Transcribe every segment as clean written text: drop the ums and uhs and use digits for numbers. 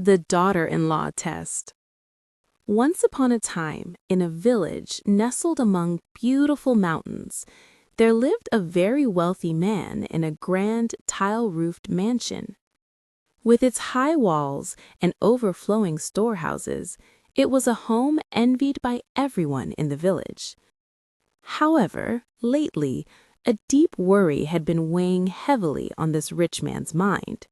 The daughter-in-law test. Once upon a time, in a village nestled among beautiful mountains, there lived a very wealthy man in a grand tile-roofed mansion. With its high walls and overflowing storehouses, it was a home envied by everyone in the village. However, lately, a deep worry had been weighing heavily on this rich man's mind.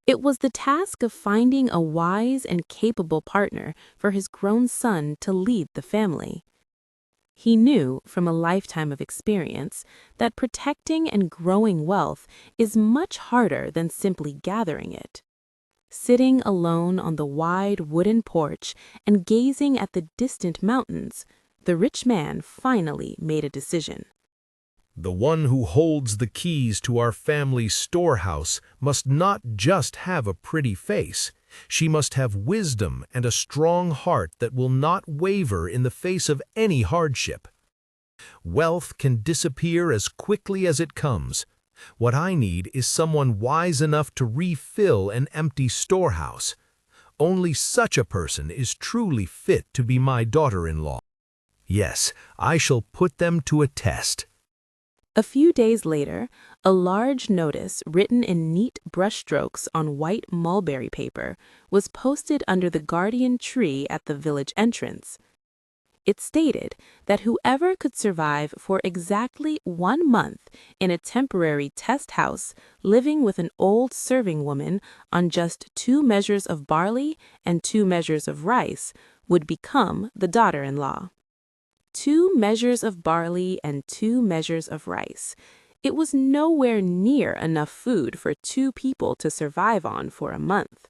It was the task of finding a wise and capable partner for his grown son to lead the family. He knew from a lifetime of experience that protecting and growing wealth is much harder than simply gathering it. Sitting alone on the wide wooden porch and gazing at the distant mountains, the rich man finally made a decision. The one who holds the keys to our family's storehouse must not just have a pretty face. She must have wisdom and a strong heart that will not waver in the face of any hardship. Wealth can disappear as quickly as it comes. What I need is someone wise enough to refill an empty storehouse. Only such a person is truly fit to be my daughter-in-law. Yes, I shall put them to a test. A few days later, a large notice written in neat brushstrokes on white mulberry paper was posted under the guardian tree at the village entrance. It stated that whoever could survive for exactly 1 month in a temporary test house living with an old serving woman on just 2 measures of barley and 2 measures of rice would become the daughter-in-law. 2 measures of barley and 2 measures of rice. It was nowhere near enough food for 2 people to survive on for a month.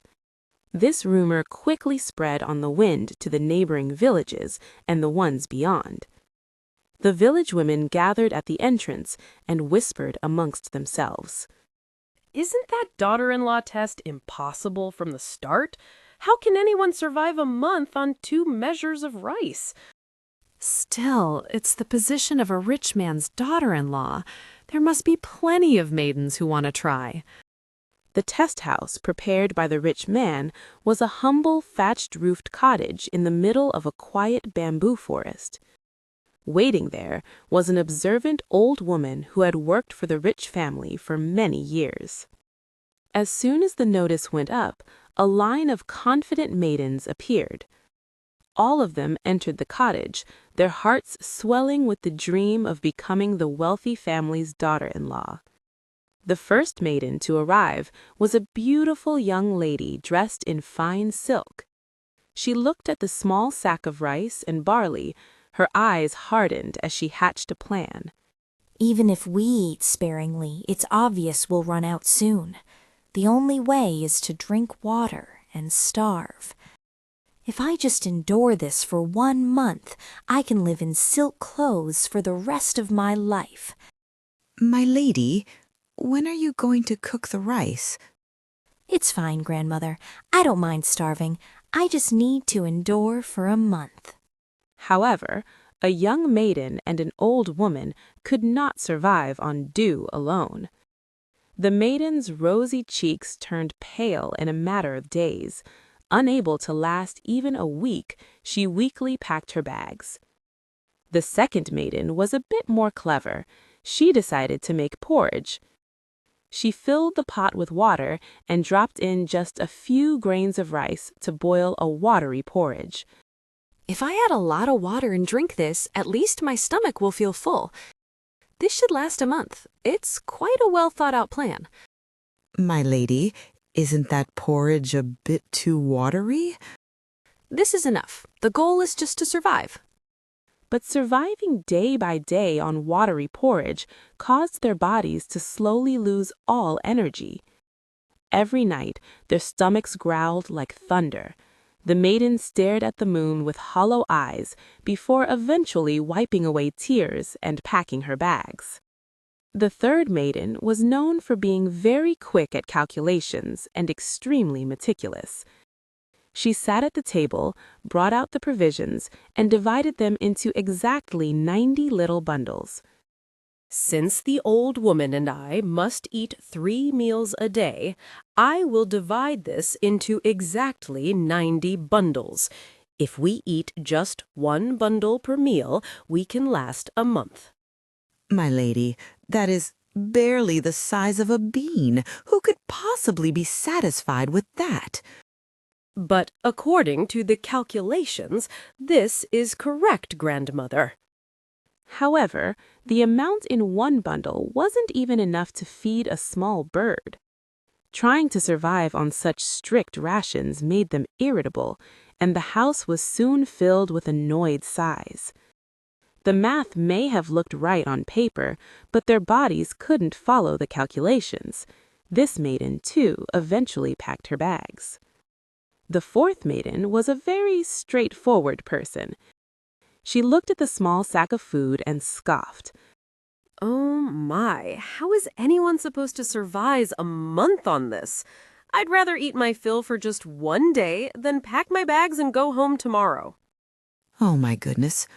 This rumor quickly spread on the wind to the neighboring villages and the ones beyond. The village women gathered at the entrance and whispered amongst themselves. Isn't that daughter-in-law test impossible from the start? How can anyone survive a month on 2 measures of rice? Still, it's the position of a rich man's daughter-in-law. There must be plenty of maidens who want to try. The test house prepared by the rich man was a humble thatched-roofed cottage in the middle of a quiet bamboo forest. Waiting there was an observant old woman who had worked for the rich family for many years. As soon as the notice went up, a line of confident maidens appeared. All of them entered the cottage, their hearts swelling with the dream of becoming the wealthy family's daughter-in-law. The first maiden to arrive was a beautiful young lady dressed in fine silk. She looked at the small sack of rice and barley, her eyes hardened as she hatched a plan. Even if we eat sparingly, it's obvious we'll run out soon. The only way is to drink water and starve. If I just endure this for 1 month, I can live in silk clothes for the rest of my life. My lady, when are you going to cook the rice? It's fine, Grandmother. I don't mind starving. I just need to endure for a month. However, a young maiden and an old woman could not survive on dew alone. The maiden's rosy cheeks turned pale in a matter of days. Unable to last even a week, she weakly packed her bags. The second maiden was a bit more clever. She decided to make porridge. She filled the pot with water and dropped in just a few grains of rice to boil a watery porridge. If I add a lot of water and drink this, at least my stomach will feel full. This should last a month. It's quite a well-thought-out plan. My lady, isn't that porridge a bit too watery? This is enough. The goal is just to survive. But surviving day by day on watery porridge caused their bodies to slowly lose all energy. Every night, their stomachs growled like thunder. The maiden stared at the moon with hollow eyes before eventually wiping away tears and packing her bags. The third maiden was known for being very quick at calculations and extremely meticulous. She sat at the table, brought out the provisions, and divided them into exactly 90 little bundles. Since the old woman and I must eat 3 meals a day, I will divide this into exactly 90 bundles. If we eat just 1 bundle per meal, we can last a month. My lady, that is barely the size of a bean. Who could possibly be satisfied with that? But according to the calculations, this is correct, grandmother. However, the amount in one bundle wasn't even enough to feed a small bird. Trying to survive on such strict rations made them irritable, and the house was soon filled with annoyed sighs. The math may have looked right on paper, but their bodies couldn't follow the calculations. This maiden, too, eventually packed her bags. The fourth maiden was a very straightforward person. She looked at the small sack of food and scoffed. Oh my, how is anyone supposed to survive a month on this? I'd rather eat my fill for just 1 day than pack my bags and go home tomorrow. Oh, my goodness.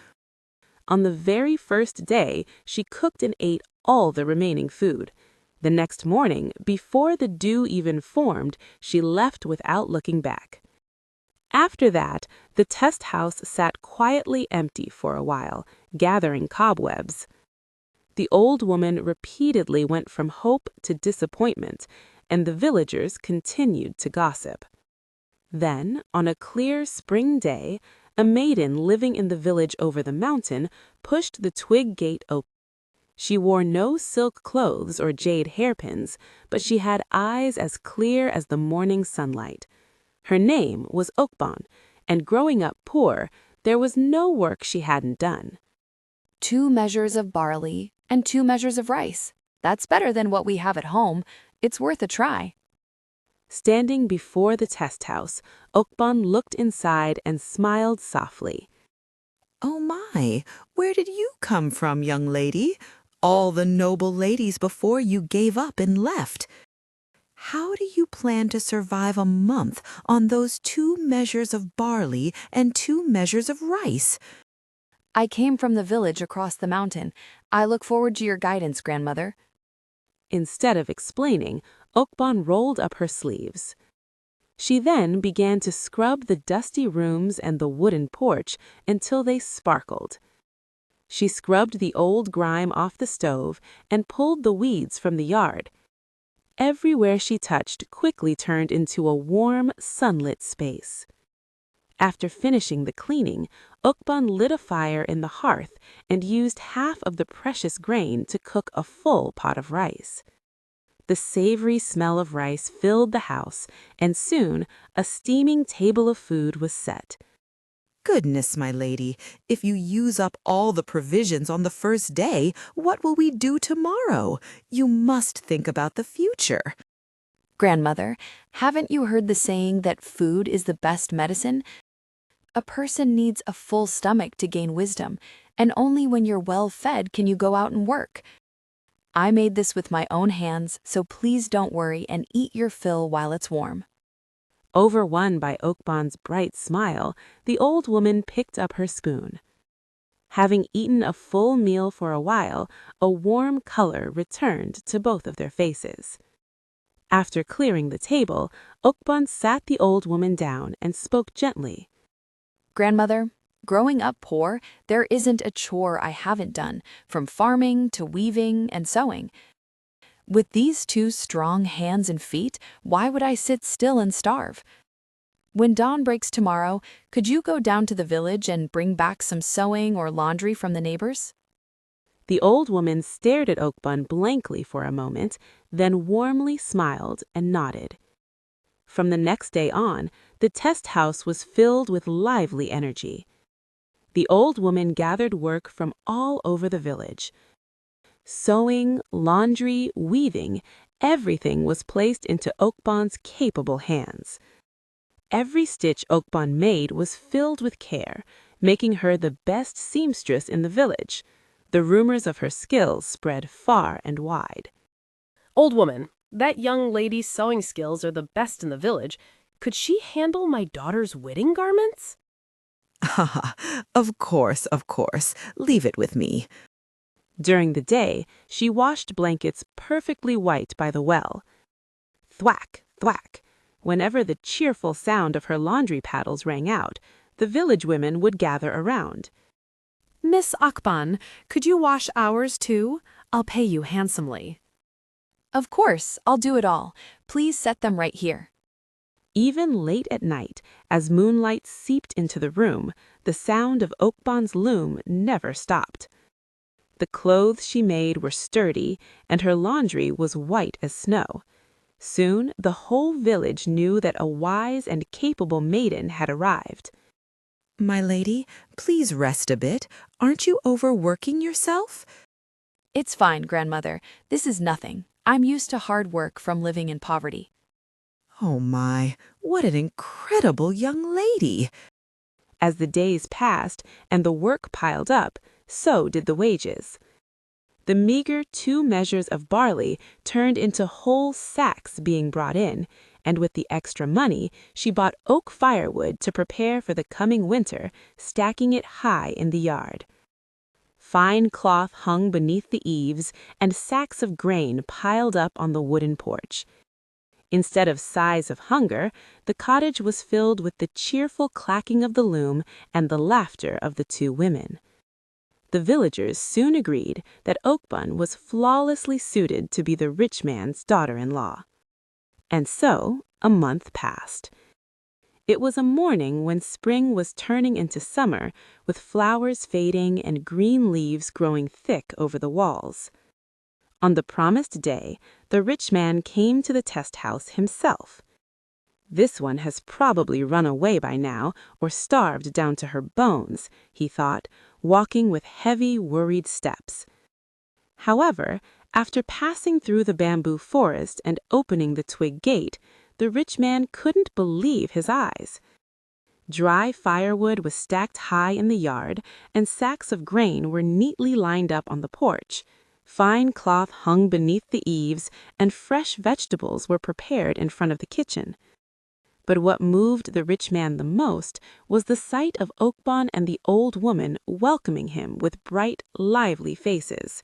On the very first day, she cooked and ate all the remaining food. The next morning, before the dew even formed, she left without looking back. After that, the test house sat quietly empty for a while, gathering cobwebs. The old woman repeatedly went from hope to disappointment, and the villagers continued to gossip. Then, on a clear spring day, a maiden living in the village over the mountain pushed the twig gate open. She wore no silk clothes or jade hairpins, but she had eyes as clear as the morning sunlight. Her name was Ok-bun, and growing up poor, there was no work she hadn't done. 2 measures of barley and 2 measures of rice. That's better than what we have at home. It's worth a try. Standing before the test house, Ok-bun looked inside and smiled softly. Oh my, where did you come from, young lady? All the noble ladies before you gave up and left. How do you plan to survive a month on those 2 measures of barley and 2 measures of rice? I came from the village across the mountain. I look forward to your guidance, grandmother. Instead of explaining, Ok-bun rolled up her sleeves. She then began to scrub the dusty rooms and the wooden porch until they sparkled. She scrubbed the old grime off the stove and pulled the weeds from the yard. Everywhere she touched quickly turned into a warm, sunlit space. After finishing the cleaning, Ok-bun lit a fire in the hearth and used half of the precious grain to cook a full pot of rice. The savory smell of rice filled the house, and soon a steaming table of food was set. Goodness, my lady, if you use up all the provisions on the first day, what will we do tomorrow? You must think about the future. Grandmother, haven't you heard the saying that food is the best medicine? A person needs a full stomach to gain wisdom, and only when you're well fed can you go out and work. I made this with my own hands, so please don't worry and eat your fill while it's warm. Overwon by Ok-bun's bright smile, the old woman picked up her spoon. Having eaten a full meal for a while, a warm color returned to both of their faces. After clearing the table, Ok-bun sat the old woman down and spoke gently. Grandmother, growing up poor, there isn't a chore I haven't done, from farming to weaving and sewing. With these 2 strong hands and feet, why would I sit still and starve? When dawn breaks tomorrow, could you go down to the village and bring back some sewing or laundry from the neighbors? The old woman stared at Ok-bun blankly for a moment, then warmly smiled and nodded. From the next day on, the test house was filled with lively energy. The old woman gathered work from all over the village. Sewing, laundry, weaving, everything was placed into Ok-bun's capable hands. Every stitch Ok-bun made was filled with care, making her the best seamstress in the village. The rumors of her skills spread far and wide. Old woman, that young lady's sewing skills are the best in the village. Could she handle my daughter's wedding garments? Of course, of course. Leave it with me. During the day, she washed blankets perfectly white by the well. Thwack, thwack. Whenever the cheerful sound of her laundry paddles rang out, the village women would gather around. Miss Ok-bun, could you wash ours too? I'll pay you handsomely. Of course, I'll do it all. Please set them right here. Even late at night, as moonlight seeped into the room, the sound of Ok-bun's loom never stopped. The clothes she made were sturdy, and her laundry was white as snow. Soon the whole village knew that a wise and capable maiden had arrived. My lady, please rest a bit. Aren't you overworking yourself? It's fine, grandmother. This is nothing. I'm used to hard work from living in poverty. Oh my, what an incredible young lady! As the days passed and the work piled up, so did the wages. The meager 2 measures of barley turned into whole sacks being brought in, and with the extra money, she bought oak firewood to prepare for the coming winter, stacking it high in the yard. Fine cloth hung beneath the eaves, and sacks of grain piled up on the wooden porch. Instead of sighs of hunger, the cottage was filled with the cheerful clacking of the loom and the laughter of the 2 women. The villagers soon agreed that Ok-bun was flawlessly suited to be the rich man's daughter-in-law. And so a month passed. It was a morning when spring was turning into summer, with flowers fading and green leaves growing thick over the walls. On the promised day, the rich man came to the test house himself. This one has probably run away by now or starved down to her bones, he thought, walking with heavy, worried steps. However, after passing through the bamboo forest and opening the twig gate, the rich man couldn't believe his eyes. Dry firewood was stacked high in the yard, and sacks of grain were neatly lined up on the porch. Fine cloth hung beneath the eaves, and fresh vegetables were prepared in front of the kitchen. But what moved the rich man the most was the sight of Ok-bun and the old woman welcoming him with bright, lively faces.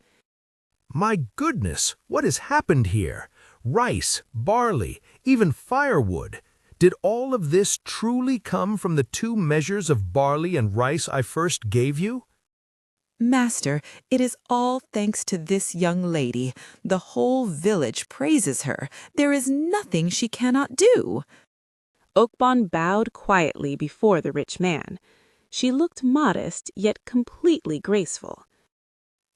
My goodness, what has happened here? Rice, barley, even firewood. Did all of this truly come from the 2 measures of barley and rice I first gave you? Master, it is all thanks to this young lady. The whole village praises her. There is nothing she cannot do. Ok-bun bowed quietly before the rich man. She looked modest, yet completely graceful.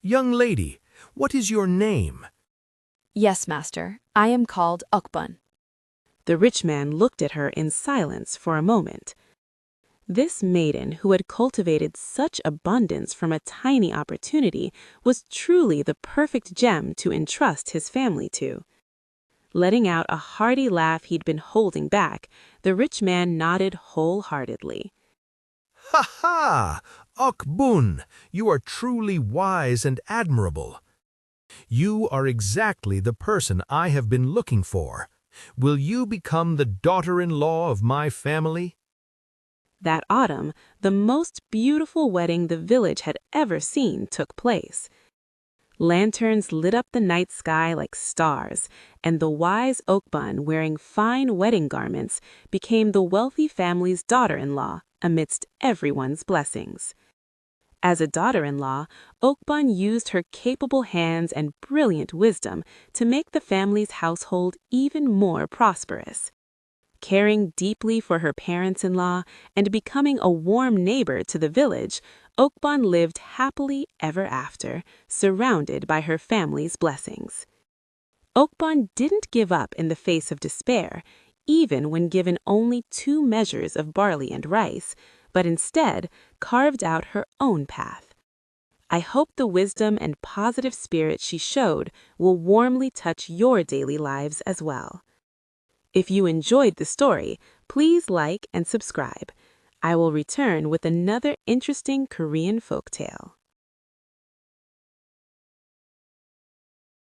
Young lady, what is your name? Yes, master. I am called Ok-bun. The rich man looked at her in silence for a moment. This maiden, who had cultivated such abundance from a tiny opportunity, was truly the perfect gem to entrust his family to. Letting out a hearty laugh he'd been holding back, the rich man nodded wholeheartedly. Ha ha! Ok-bun, you are truly wise and admirable. You are exactly the person I have been looking for. Will you become the daughter-in-law of my family? That autumn, the most beautiful wedding the village had ever seen took place. Lanterns lit up the night sky like stars, and the wise Ok-bun, wearing fine wedding garments, became the wealthy family's daughter-in-law amidst everyone's blessings. As a daughter-in-law, Ok-bun used her capable hands and brilliant wisdom to make the family's household even more prosperous. Caring deeply for her parents-in-law and becoming a warm neighbor to the village, Ok-bun lived happily ever after, surrounded by her family's blessings. Ok-bun didn't give up in the face of despair, even when given only 2 measures of barley and rice, but instead carved out her own path. I hope the wisdom and positive spirit she showed will warmly touch your daily lives as well. If you enjoyed the story, please like and subscribe. I will return with another interesting Korean folktale.